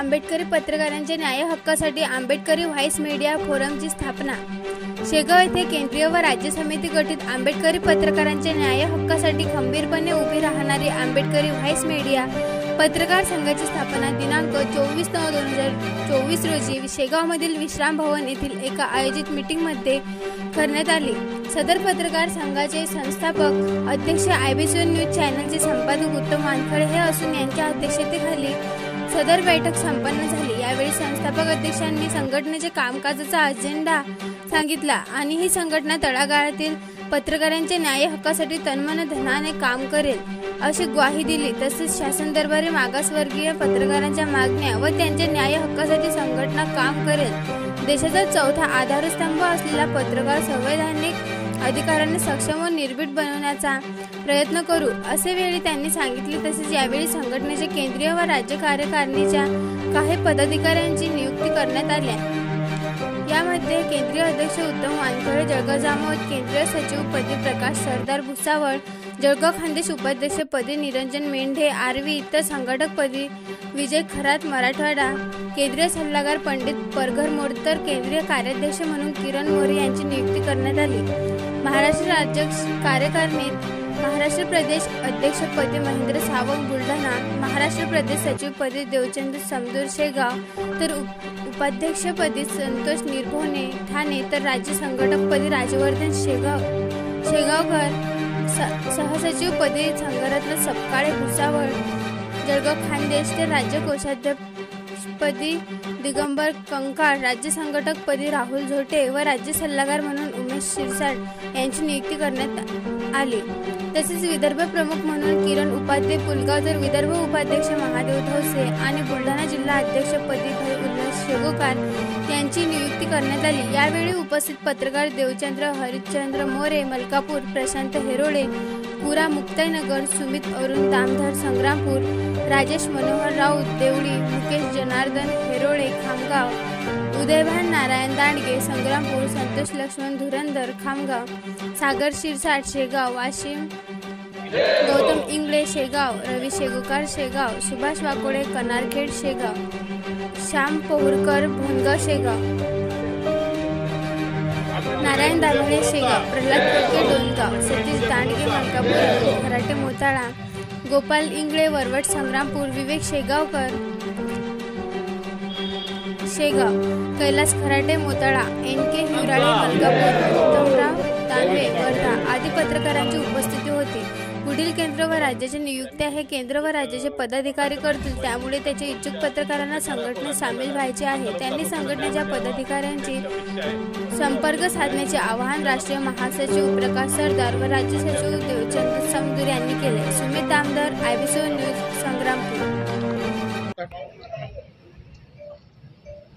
आंबेडकरी पत्रकारांच्या न्याय हक्कासाठी आंबेडकरी व्हॉइस मीडिया फोरमची स्थापना। शेगाव येथे केंद्रीय व राज्य समिती गठीत आंबेडकरी पत्रकारांच्या न्याय हक्कासाठी खंबीरपणे उभी राहणारी आंबेडकरी व्हॉइस मीडिया पत्रकार संघाची स्थापना दिनांक 24/9/2024 रोजी शेगावमधील विश्राम भवन येथील एका आयोजित मीटिंगमध्ये करण्यात आली। सदर पत्रकार संघाचे संस्थापक अध्यक्ष IBC न्यूज चॅनलचे संपादक उत्तम वानखडे हे असून यांच्या अध्यक्षतेखाली सदर बैठक संपन्न झाली। यावेळी संस्थापक अध्यक्षांनी संघटनेच्या कामकाजाचा अजेंडा सांगितला आणि ही संघटना तळागाळातील पत्रकारांच्या न्याय हक्कासाठी तनमन धनाने काम करेल अशी ग्वाही दिली। तसेच शासन दरबारी मागासवर्गीय पत्रकारांच्या मागण्या व त्यांच्या न्याय हक्कासाठी संघटना काम करेल। देशाचा चौथा आधारस्तंभ असलेला पत्रकार संवैधानिक अधिकारांनी सक्षम व निर्भीड बनवण्याचा प्रयत्न करू असे वेळी त्यांनी सांगितले। तसेच यावेळी संघटनेच्या केंद्रीय व राज्य कार्यकारिणीच्या काही पदाधिकाऱ्यांची नियुक्ती करण्यात आली। यामध्ये केंद्रीय अध्यक्ष उत्तम वानखडे, जळगाव जामोद केंद्रीय सचिव पदी प्रकाश सरदार भुसावळ, जळगाव खान्देश उपाध्यक्ष पदी निरंजन मेंढे आरवी, तर संघटक पदी विजय खरात मराठवाडा, केंद्रीय सल्लागार पंडित परघर मोडतर, केंद्रीय कार्याध्यक्ष म्हणून किरण मोरे यांची नियुक्ती करण्यात आली। महाराष्ट्र राज्य कार्यकारिणीत महाराष्ट्र प्रदेश अध्यक्षपदी महेंद्र सावंत बुलढाणा, महाराष्ट्र प्रदेश सचिवपदी देवचंद समदूर शेगाव, तर उपाध्यक्षपदी संतोष निर्भोणे ठाणे, तर राज्य संघटकपदी राजवर्धन शेगावकर, सहसचिवपदी संघरत्न सपकाळे भुसावळ जळगाव खान्देश, तर राज्य कोषाध्यक्षपदी दिगंबर कंकाळ, राज्य संघटकपदी राहुल झोटे व राज्य सल्लागार म्हणून उमेश शिरसाट यांची नियुक्ती करण्यात आली। तसेच विदर्भ प्रमुख म्हणून किरण उपाध्ये पुलगाव, तर विदर्भ उपाध्यक्ष महादेव धवसे आणि बुलढाणा जिल्हा अध्यक्षपदी भाई उल्हास शेगोकार यांची नियुक्ती करण्यात आली। यावेळी उपस्थित पत्रकार देवचंद्र हरिश्चंद्र मोरे मलकापूर, प्रशांत हेरोळे पुरा मुक्ताईनगर, सुमित अरुण दामधर संग्रामपूर, राजेश मनोहर राऊत देवळी, मुकेश जनार्दन हेरोळे खामगाव, उदयभान नारायण दांडगे संग्रामपूर, संतोष लक्ष्मण धुरंदर खामगाव, सागर शिरसाट शेगाव वाशिम, गौतम इंगळे शेगाव, रवी शेगोकार शेगाव, सुभाष वाकोडे कनारखेड शेगाव, श्याम पोहरकर भोनगाव शेगाव, नारायण दाभोळे शेगाव, प्रल्हाद कोळके डोणगाव, सतीश दांडगे मलकापूर, खराटे मोताळा, गोपाल इंगळे वरवट संग्रामपूर, विवेक शेगावकर शेगाव, कैलास खराटे मोताळा, NK हिवराळे मलकापूर, उत्तमराव दानवे वर्धा आदी पत्रकारांची उपस्थिती होती। पुढील केंद्र व राज्याच्या नियुक्त्या हे केंद्र व राज्याचे पदाधिकारी करतील, त्यामुळे त्याचे इच्छुक पत्रकारांना संघटनेत सामील व्हायचे आहे। त्यांनी संघटनेच्या पदाधिकाऱ्यांची संपर्क साधण्याचे आवाहन राष्ट्रीय महासचिव प्रकाश सरदार व राज्य सचिव देवचंद समदूर यांनी केले। Sumit Damdhar IBC news Sangrampur.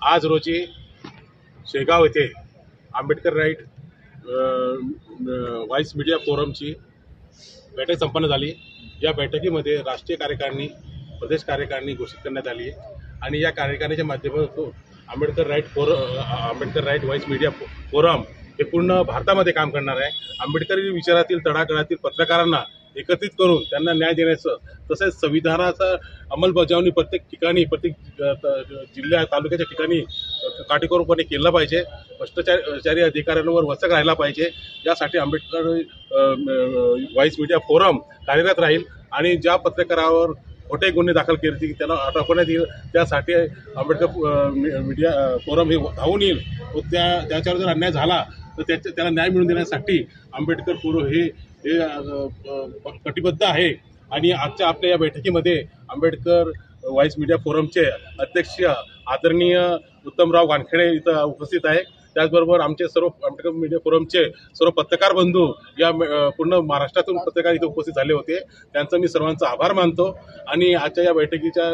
आज रोजी शेगाव येथे आंबेडकर राईट व्हॉइस मीडिया फोरमची बैठक संपन्न झाली। या बैठकीमध्ये राष्ट्रीय कार्यकारिणी प्रदेश कार्यकारिणी घोषित करण्यात आली आहे आणि या कार्यकारिणीच्या माध्यमातून Ambedkar right voice media forum हे पूर्ण भारतामध्ये काम करणार आहे। आंबेडकरी विचारातील तळागाळातील पत्रकारांना एकत्रित करून त्यांना न्याय देण्याचं, तसेच संविधानाचा अंमलबजावणी प्रत्येक ठिकाणी प्रत्येक जिल्ह्या तालुक्याच्या ठिकाणी काटेकोरपणे केलं पाहिजे। भ्रष्टाचारी अधिकाऱ्यांवर वचक राहिला पाहिजे। यासाठी आंबेडकर व्हॉइस मीडिया फोरम कार्यरत राहील आणि ज्या पत्रकारावर खोटे गुन्हे दाखल केले त्याला अटकवण्यात येईल। त्यासाठी आंबेडकर मीडिया फोरम हे धावून येईल व त्याच्यावर जर अन्याय झाला तर त्याला न्याय मिळवून देण्यासाठी आंबेडकर फोरम हे कटिबद्ध आहे। आणि आजच्या आपल्या या बैठकीमध्ये आंबेडकर व्हॉइस मीडिया फोरमचे अध्यक्ष आदरणीय उत्तमराव वानखेडे इथं उपस्थित आहे। त्याचबरोबर आमचे सर्व आंबेडकर मीडिया फोरमचे सर्व पत्रकार बंधू या पूर्ण महाराष्ट्रातून पत्रकार इथे उपस्थित झाले होते, त्यांचा मी सर्वांचा आभार मानतो। आणि आजच्या या बैठकीच्या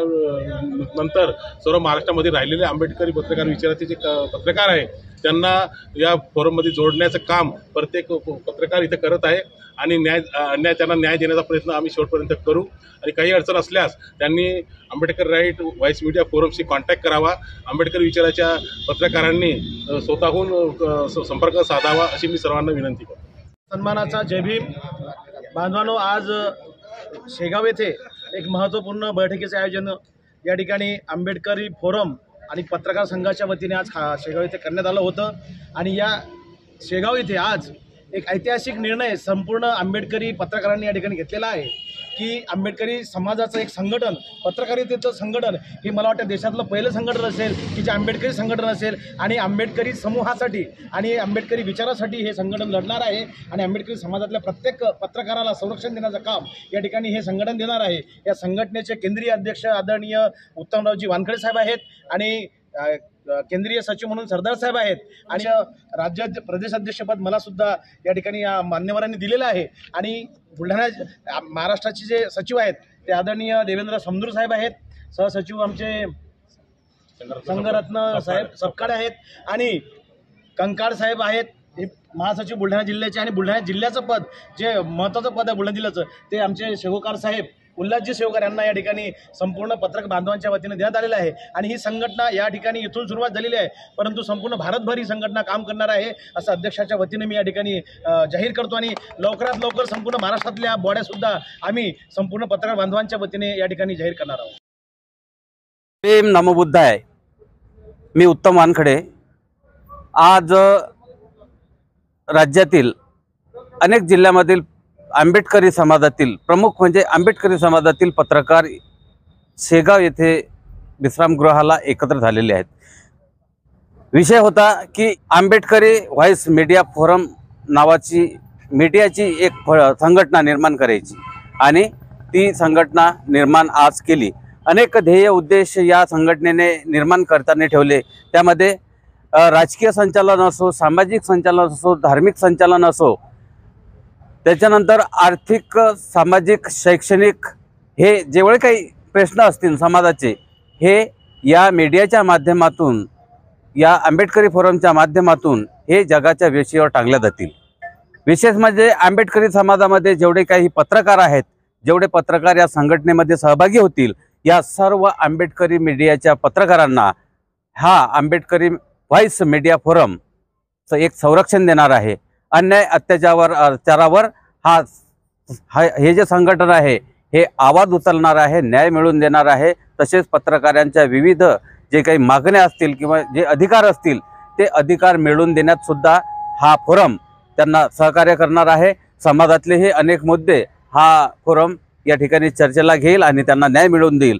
नंतर सर्व महाराष्ट्रामध्ये राहिलेले आंबेडकरी पत्रकार विचाराचे जे पत्रकार आहे त्यांना या फोरममध्ये जोडण्याचं काम प्रत्येक पत्रकार इथे करत आहे आणि त्यांना न्याय देण्याचा प्रयत्न आम्ही शेवटपर्यंत करू। आणि काही अडचण असल्यास त्यांनी आंबेडकर राईट व्हॉइस मीडिया फोरमशी कॉन्टॅक्ट करावा। आंबेडकर विचाराच्या पत्रकारांनी स्वतःहून संपर्क साधावा अशी मी सर्वांना विनंती करतो। सन्मानाचा जय भीम बांधवांनो, आज शेगाव येथे एक महत्त्वपूर्ण बैठकीचे आयोजन या ठिकाणी आंबेडकरी फोरम आणि पत्रकार संघाच्या वतीने आज शेगाव येथे करण्यात आलं होतं। आणि या शेगाव येथे आज एक ऐतिहासिक निर्णय संपूर्ण आंबेडकरी पत्रकारांनी या ठिकाणी घेतलेला आहे की आंबेडकरी समाजाचं एक संघटन, पत्रकारितेचं संघटन हे मला वाटतं देशातलं पहिलं संघटन असेल की जे आंबेडकरी संघटन असेल आणि आंबेडकरी समूहासाठी आणि आंबेडकरी विचारासाठी हे संघटन लढणार आहे आणि आंबेडकरी समाजातल्या प्रत्येक पत्रकाराला संरक्षण देण्याचं काम या ठिकाणी हे संघटन देणार आहे। या संघटनेचे केंद्रीय अध्यक्ष आदरणीय उत्तमरावजी वानखडे साहेब आहेत आणि केंद्रीय सचिव म्हणून सरदार साहेब आहेत आणि राज्य प्रदेशाध्यक्षपद मला सुद्धा या ठिकाणी या मान्यवरांनी दिलेलं आहे। आणि बुलढाणा महाराष्ट्राचे जे सचिव आहेत ते आदरणीय देवेंद्र समदूर साहेब आहेत, सहसचिव आमचे संघरत्न साहेब सपकाळे आहेत आणि कंकाळ साहेब आहेत, हे महासचिव बुलढाणा जिल्ह्याचे। आणि बुलढाणा जिल्ह्याचं पद जे महत्त्वाचं पद आहे बुलढाणा जिल्ह्याचं ते आमचे शेवकार साहेब उल्हासजी शेवकर यांना या ठिकाणी संपूर्ण पत्रक बांधवांच्या वतीने देण्यात आलेलं आहे। आणि ही संघटना या ठिकाणी इथून सुरुवात झालेली आहे परंतु संपूर्ण भारतभर ही संघटना काम करणार आहे असं अध्यक्षाच्या वतीने मी या ठिकाणी जाहीर करतो। आणि लवकरात लवकर संपूर्ण महाराष्ट्रातल्या बॉड्यासुद्धा आम्ही संपूर्ण पत्रकार बांधवांच्या वतीने या ठिकाणी जाहीर करणार आहोत। प्रेम नमोबुद्ध आहे। मी उत्तम वानखडे आज राज्यातील अनेक जिल्ह्यामधील आंबेडकरी समाजातील प्रमुख म्हणजे आंबेडकरी समाजातील पत्रकार शेगाव येथे विश्रामगृहाला एकत्र झालेले आहेत। विषय होता की आंबेडकरी व्हॉइस मीडिया फोरम नावाची मीडियाची एक संघटना निर्माण करायची आणि ती संघटना निर्माण आज केली। अनेक ध्येय उद्देश या संघटनेने निर्माण करताना ठेवले। त्यामध्ये राजकीय संचालन असो, सामाजिक संचालन असो, धार्मिक संचालन असो, त्याच्यानंतर आर्थिक, सामाजिक, शैक्षणिक हे जेवढे काही प्रश्न असतील समाजाचे हे या मीडियाच्या माध्यमातून, या आंबेडकरी फोरमच्या माध्यमातून हे जगाच्या वेशीवर टांगल्या जातील। विशेष म्हणजे आंबेडकरी समाजामध्ये जेवढे काही पत्रकार आहेत, जेवढे पत्रकार या संघटनेमध्ये सहभागी होतील, या सर्व आंबेडकरी मीडियाच्या पत्रकारांना हा आंबेडकरी व्हॉइस मीडिया फोरमचं एक संरक्षण देणार आहे। अन्याय अत्याचारावर हे जे संघटन आहे हे आवाज उचलणार आहे, न्याय मिळवून देणार आहे। तसेच पत्रकारांच्या विविध जे काही मागण्या असतील किंवा जे अधिकार असतील ते अधिकार मिळवून देण्यात सुद्धा हा फोरम त्यांना सहकार्य करणार आहे। समाजातले हे अनेक मुद्दे हा फोरम या ठिकाणी चर्चेला घेईल आणि त्यांना न्याय मिळवून देईल